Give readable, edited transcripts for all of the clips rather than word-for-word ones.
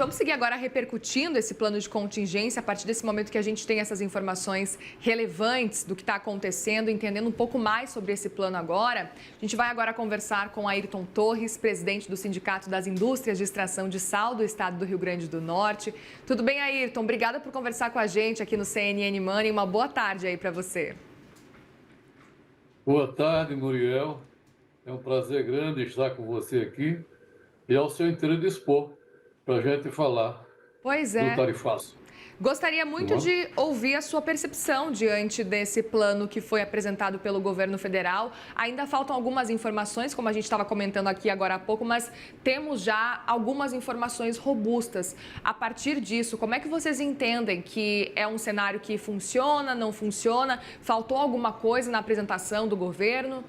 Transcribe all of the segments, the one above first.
Vamos seguir agora repercutindo esse plano de contingência a partir desse momento que a gente tem essas informações relevantes do que está acontecendo, entendendo um pouco mais sobre esse plano agora. A gente vai agora conversar com Ayrton Torres, presidente do Sindicato das Indústrias de Extração de Sal do Estado do Rio Grande do Norte. Tudo bem, Ayrton? Obrigada por conversar com a gente aqui no CNN Money. Uma boa tarde aí para você. Boa tarde, Muriel. É um prazer grande estar com você aqui e ao seu inteiro dispor para a gente falar Pois do é. tarifaço. Gostaria Tá muito bom? de ouvir a sua percepção diante desse plano que foi apresentado pelo governo federal. Ainda faltam algumas informações, como a gente estava comentando aqui agora há pouco, mas temos já algumas informações robustas. A partir disso, como é que vocês entendem que é um cenário que funciona, não funciona? Faltou alguma coisa na apresentação do governo?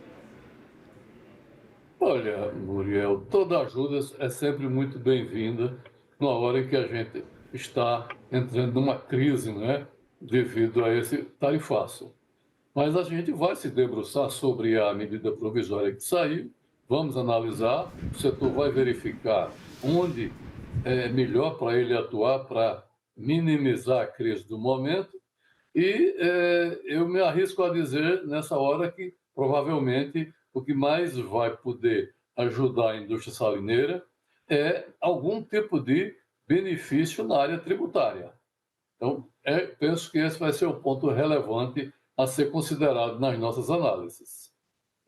Olha, Muriel, toda ajuda é sempre muito bem-vinda na hora em que a gente está entrando numa crise, né, devido a esse tarifaço. Mas a gente vai se debruçar sobre a medida provisória que saiu, vamos analisar, o setor vai verificar onde é melhor para ele atuar para minimizar a crise do momento e eu me arrisco a dizer nessa hora que provavelmente o que mais vai poder ajudar a indústria salineira é algum tipo de benefício na área tributária. Então, penso que esse vai ser o ponto relevante a ser considerado nas nossas análises.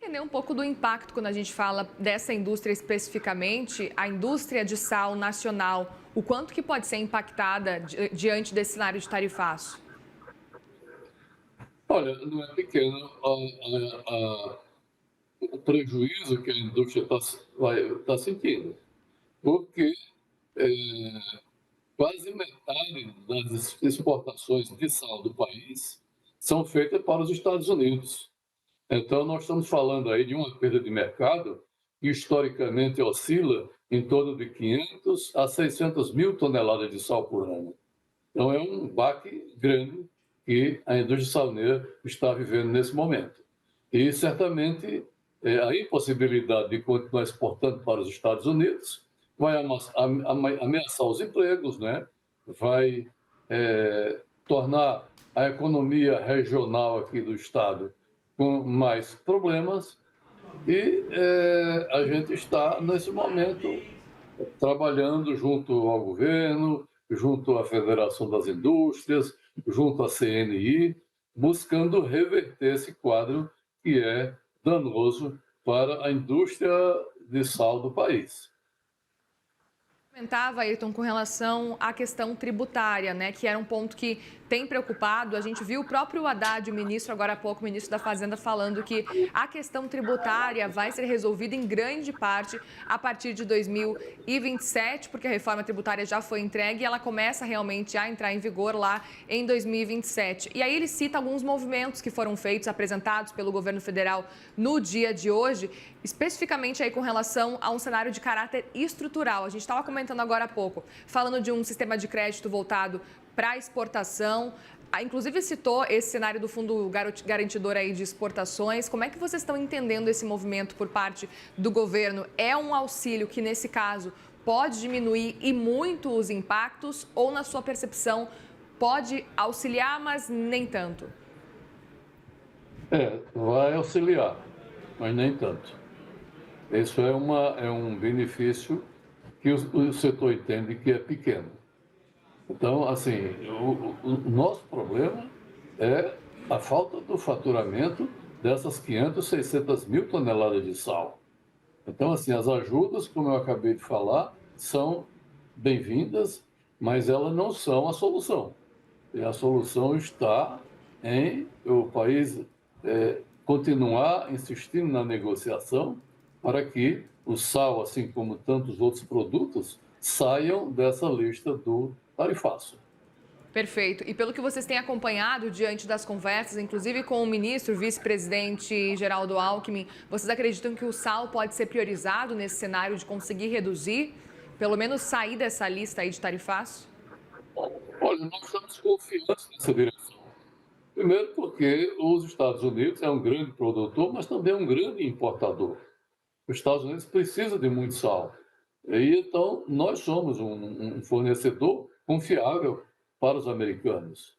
Entender um pouco do impacto quando a gente fala dessa indústria especificamente, a indústria de sal nacional, o quanto que pode ser impactada diante desse cenário de tarifaço? Olha, não é pequeno o prejuízo que a indústria está sentindo, porque é, quase metade das exportações de sal do país são feitas para os Estados Unidos. Então, nós estamos falando aí de uma perda de mercado que historicamente oscila em torno de 500 a 600 mil toneladas de sal por ano. Então, é um baque grande que a indústria salineira está vivendo nesse momento. E, certamente, a impossibilidade de continuar exportando para os Estados Unidos vai ameaçar os empregos, né? Vai tornar a economia regional aqui do Estado com mais problemas e a gente está, nesse momento, trabalhando junto ao governo, junto à Federação das Indústrias, junto à CNI, buscando reverter esse quadro que é danoso para a indústria de sal do país. Comentava, Ayrton, com relação à questão tributária, né, que era um ponto que tem preocupado. A gente viu o próprio Haddad, o ministro, agora há pouco, o ministro da Fazenda, falando que a questão tributária vai ser resolvida em grande parte a partir de 2027, porque a reforma tributária já foi entregue e ela começa realmente a entrar em vigor lá em 2027. E aí ele cita alguns movimentos que foram feitos, apresentados pelo governo federal no dia de hoje, especificamente aí com relação a um cenário de caráter estrutural. A gente estava comentando agora há pouco, falando de um sistema de crédito voltado para a exportação. Inclusive citou esse cenário do Fundo Garantidor aí de Exportações. Como é que vocês estão entendendo esse movimento por parte do governo? É um auxílio que, nesse caso, pode diminuir e muito os impactos ou, na sua percepção, pode auxiliar, mas nem tanto? Vai auxiliar, mas nem tanto. Isso é um benefício que o setor entende que é pequeno. Então, assim, o nosso problema é a falta do faturamento dessas 500, 600 mil toneladas de sal. Então, assim, as ajudas, como eu acabei de falar, são bem-vindas, mas elas não são a solução. E a solução está em o país continuar insistindo na negociação para que o sal, assim como tantos outros produtos, saiam dessa lista do tarifaço. Perfeito. E pelo que vocês têm acompanhado diante das conversas, inclusive com o ministro, vice-presidente Geraldo Alckmin, vocês acreditam que o sal pode ser priorizado nesse cenário de conseguir reduzir, pelo menos sair dessa lista aí de tarifaço? Olha, nós estamos confiantes nessa direção. Primeiro porque os Estados Unidos é um grande produtor, mas também é um grande importador. Os Estados Unidos precisam de muito sal. E então nós somos um fornecedor confiável para os americanos.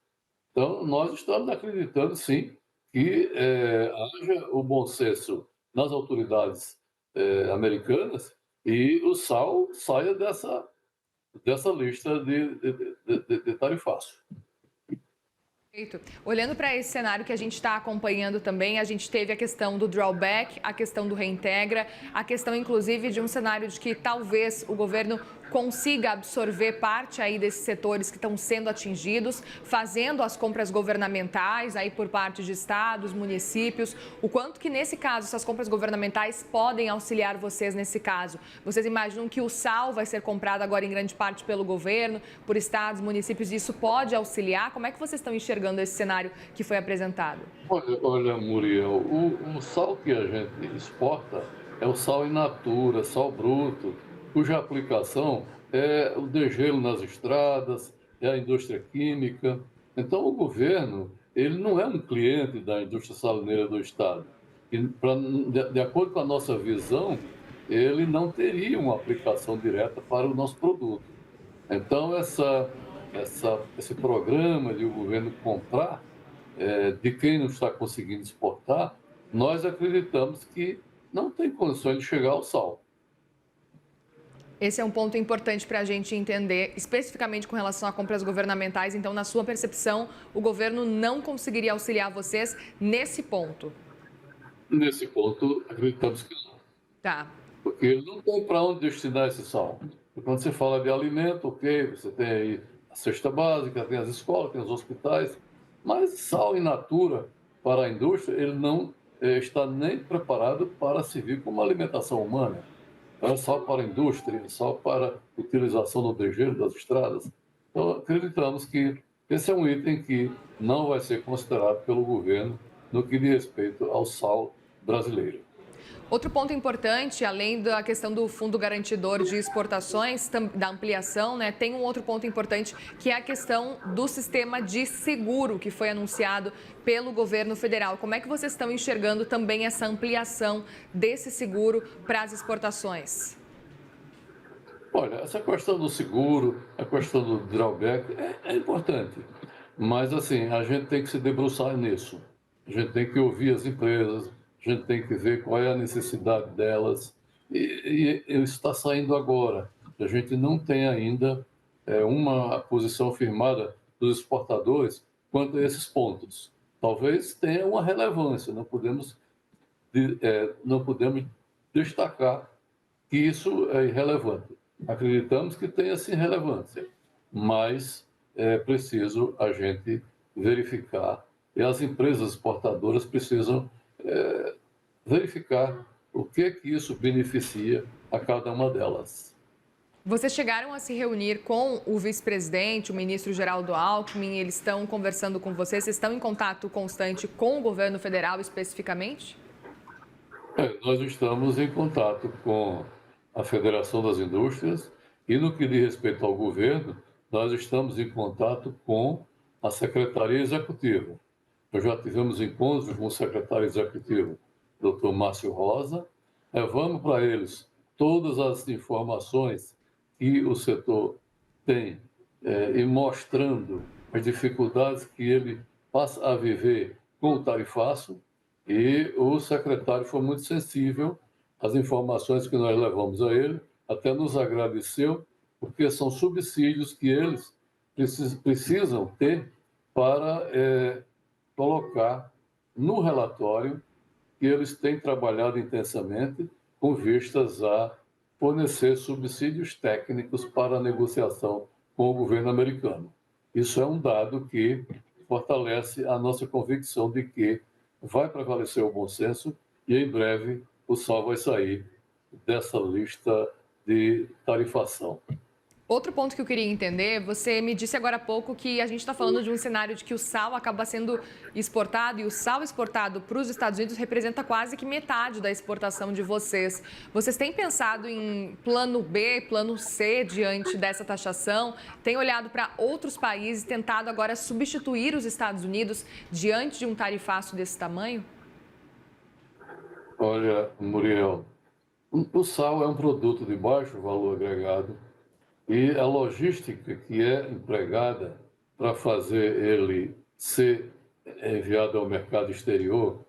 Então nós estamos acreditando sim que haja o bom senso nas autoridades americanas e o sal saia dessa lista de tarifaço. Perfeito. Olhando para esse cenário que a gente está acompanhando também, a gente teve a questão do drawback, a questão do reintegra, a questão inclusive de um cenário de que talvez o governo consiga absorver parte aí desses setores que estão sendo atingidos, fazendo as compras governamentais aí por parte de estados, municípios. O quanto que nesse caso essas compras governamentais podem auxiliar vocês nesse caso? Vocês imaginam que o sal vai ser comprado agora em grande parte pelo governo, por estados, municípios, e isso pode auxiliar? Como é que vocês estão enxergando esse cenário que foi apresentado? Olha, Muriel, o sal que a gente exporta é o sal in natura, sal bruto, cuja aplicação é o degelo nas estradas, é a indústria química. Então, o governo, ele não é um cliente da indústria salineira do Estado. E, de acordo com a nossa visão, ele não teria uma aplicação direta para o nosso produto. Então, esse programa de o governo comprar de quem não está conseguindo exportar, nós acreditamos que não tem condições de chegar ao sal. Esse é um ponto importante para a gente entender, especificamente com relação a compras governamentais. Então, na sua percepção, o governo não conseguiria auxiliar vocês nesse ponto? Nesse ponto, acreditamos que não. Tá. Porque ele não tem para onde destinar esse sal. E quando você fala de alimento, ok, você tem aí a cesta básica, tem as escolas, tem os hospitais, mas sal in natura para a indústria, ele não está nem preparado para servir como alimentação humana. É só para a indústria, é só para utilização no degelo das estradas. Então, acreditamos que esse é um item que não vai ser considerado pelo governo no que diz respeito ao sal brasileiro. Outro ponto importante, além da questão do Fundo Garantidor de Exportações, da ampliação, né, tem um outro ponto importante, que é a questão do sistema de seguro que foi anunciado pelo governo federal. Como é que vocês estão enxergando também essa ampliação desse seguro para as exportações? Olha, essa questão do seguro, a questão do drawback é importante, mas assim, a gente tem que se debruçar nisso. A gente tem que ouvir as empresas, a gente tem que ver qual é a necessidade delas, e isso está saindo agora. A gente não tem ainda uma posição firmada dos exportadores quanto a esses pontos. Talvez tenha uma relevância, não podemos destacar que isso é irrelevante. Acreditamos que tenha sim relevância, mas é preciso a gente verificar e as empresas exportadoras precisam verificar o que isso beneficia a cada uma delas. Vocês chegaram a se reunir com o vice-presidente, o ministro Geraldo Alckmin, eles estão conversando com vocês, vocês estão em contato constante com o governo federal especificamente? Nós estamos em contato com a Federação das Indústrias e, no que diz respeito ao governo, nós estamos em contato com a Secretaria Executiva. Nós já tivemos encontros com o secretário executivo, Dr. Márcio Rosa, levamos para eles todas as informações que o setor tem e mostrando as dificuldades que ele passa a viver com o tarifaço, e o secretário foi muito sensível às informações que nós levamos a ele, até nos agradeceu, porque são subsídios que eles precisam ter para colocar no relatório que eles têm trabalhado intensamente com vistas a fornecer subsídios técnicos para a negociação com o governo americano. Isso é um dado que fortalece a nossa convicção de que vai prevalecer o bom senso e, em breve, o sal vai sair dessa lista de tarifação. Outro ponto que eu queria entender, você me disse agora há pouco que a gente está falando de um cenário de que o sal acaba sendo exportado e o sal exportado para os Estados Unidos representa quase que metade da exportação de vocês. Vocês têm pensado em plano B, plano C diante dessa taxação? Têm olhado para outros países, tentado agora substituir os Estados Unidos diante de um tarifaço desse tamanho? Olha, Muriel, O sal é um produto de baixo valor agregado e a logística que é empregada para fazer ele ser enviado ao mercado exterior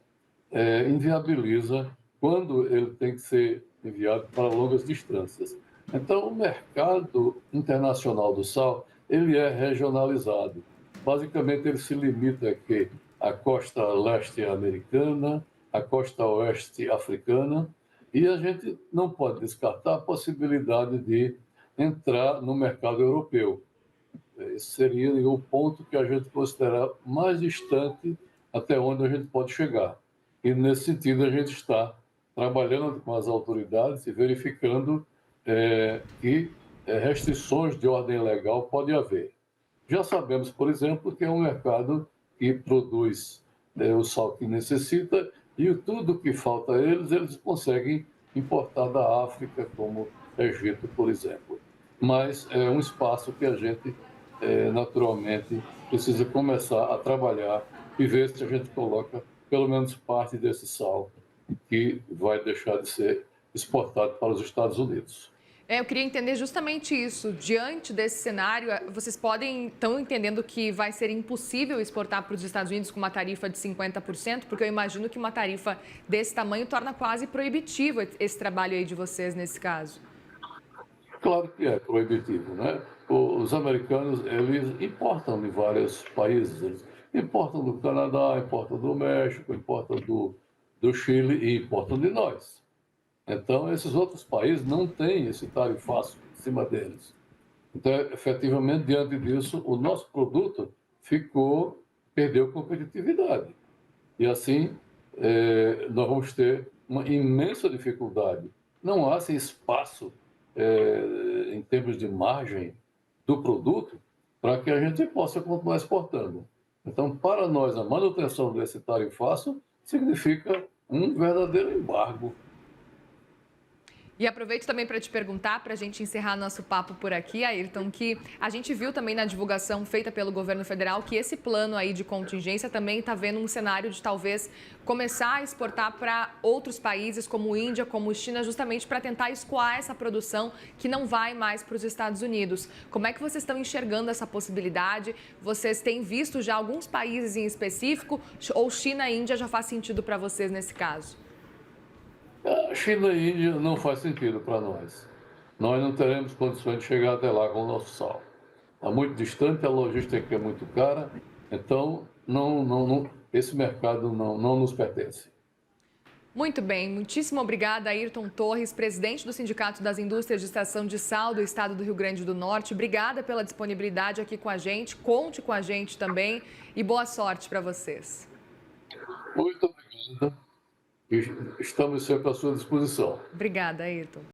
inviabiliza quando ele tem que ser enviado para longas distâncias. Então, o mercado internacional do sal ele é regionalizado. Basicamente, ele se limita aqui à costa leste americana, à costa oeste africana, e a gente não pode descartar a possibilidade de entrar no mercado europeu. Esse seria o ponto que a gente considera mais distante até onde a gente pode chegar. E, nesse sentido, a gente está trabalhando com as autoridades e verificando que restrições de ordem legal pode haver. Já sabemos, por exemplo, que é um mercado que produz o sal que necessita e tudo que falta a eles, eles conseguem importar da África, como Egito, por exemplo. Mas é um espaço que a gente, naturalmente, precisa começar a trabalhar e ver se a gente coloca pelo menos parte desse sal que vai deixar de ser exportado para os Estados Unidos. Eu queria entender justamente isso. Diante desse cenário, vocês estão entendendo que vai ser impossível exportar para os Estados Unidos com uma tarifa de 50%? Porque eu imagino que uma tarifa desse tamanho torna quase proibitivo esse trabalho aí de vocês nesse caso. Claro que é proibitivo, né? Os americanos, eles importam de vários países. Eles importam do Canadá, importam do México, importam do Chile e importam de nós. Então, esses outros países não têm esse tarifaço em cima deles. Então, efetivamente, diante disso, o nosso produto perdeu competitividade. E assim, nós vamos ter uma imensa dificuldade. Não há esse espaço, em termos de margem do produto, para que a gente possa continuar exportando. Então, para nós, a manutenção desse tarifaço significa um verdadeiro embargo. E aproveito também para te perguntar, para a gente encerrar nosso papo por aqui, Ayrton, que a gente viu também na divulgação feita pelo governo federal que esse plano aí de contingência também está vendo um cenário de talvez começar a exportar para outros países como Índia, como China, justamente para tentar escoar essa produção que não vai mais para os Estados Unidos. Como é que vocês estão enxergando essa possibilidade? Vocês têm visto já alguns países em específico ou China e Índia já faz sentido para vocês nesse caso? A China e a Índia não faz sentido para nós. Nós não teremos condições de chegar até lá com o nosso sal. Está muito distante, a logística é muito cara, então esse mercado não nos pertence. Muito bem, muitíssimo obrigada, Ayrton Torres, presidente do Sindicato das Indústrias de Extração de Sal do Estado do Rio Grande do Norte. Obrigada pela disponibilidade aqui com a gente, conte com a gente também e boa sorte para vocês. Muito obrigado. Estamos sempre à sua disposição. Obrigada, Ayrton.